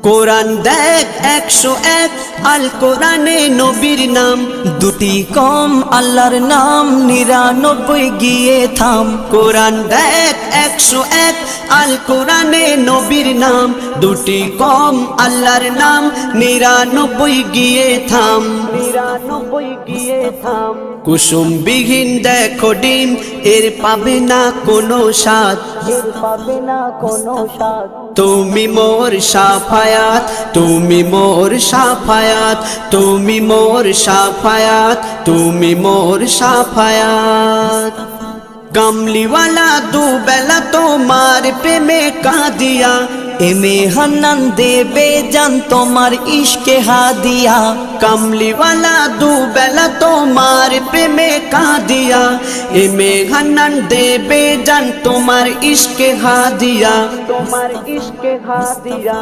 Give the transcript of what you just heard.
কোরআন দেখ 101 আল কোরআনে নবীর নাম, দুটি কম আল্লাহর নাম 99 গিয়ে থাম। কোরআন দেখ 101 আল কোরআনে নবীর নাম, দুটি কম আল্লাহর নাম 99 গিয়ে থাম। 99 গিয়ে থাম। কুসুমবিহীন দেখো ডিম, এর পাবে না কোনো স্বাদ, এর পাবে না কোনো স্বাদ। তুমি মোর শাফায়াত, তুমি মোর শাফায়াত, তুমি মোর শাফায়াত, তুমি মোর শাফায়াত। কামলিওয়ালা দুবেলা তোমার প্রেমে কাঁদিয়া, এমে হান্নান দেবে জান তোমার ইশকে হাদিয়া। কামলিওয়ালা দুবেলা তোমার প্রেমে কাঁদিয়া, এমে হান্নান দেবে জান তোমার ইশকে হাদিয়া, তোমার ইশকে হাদিয়া।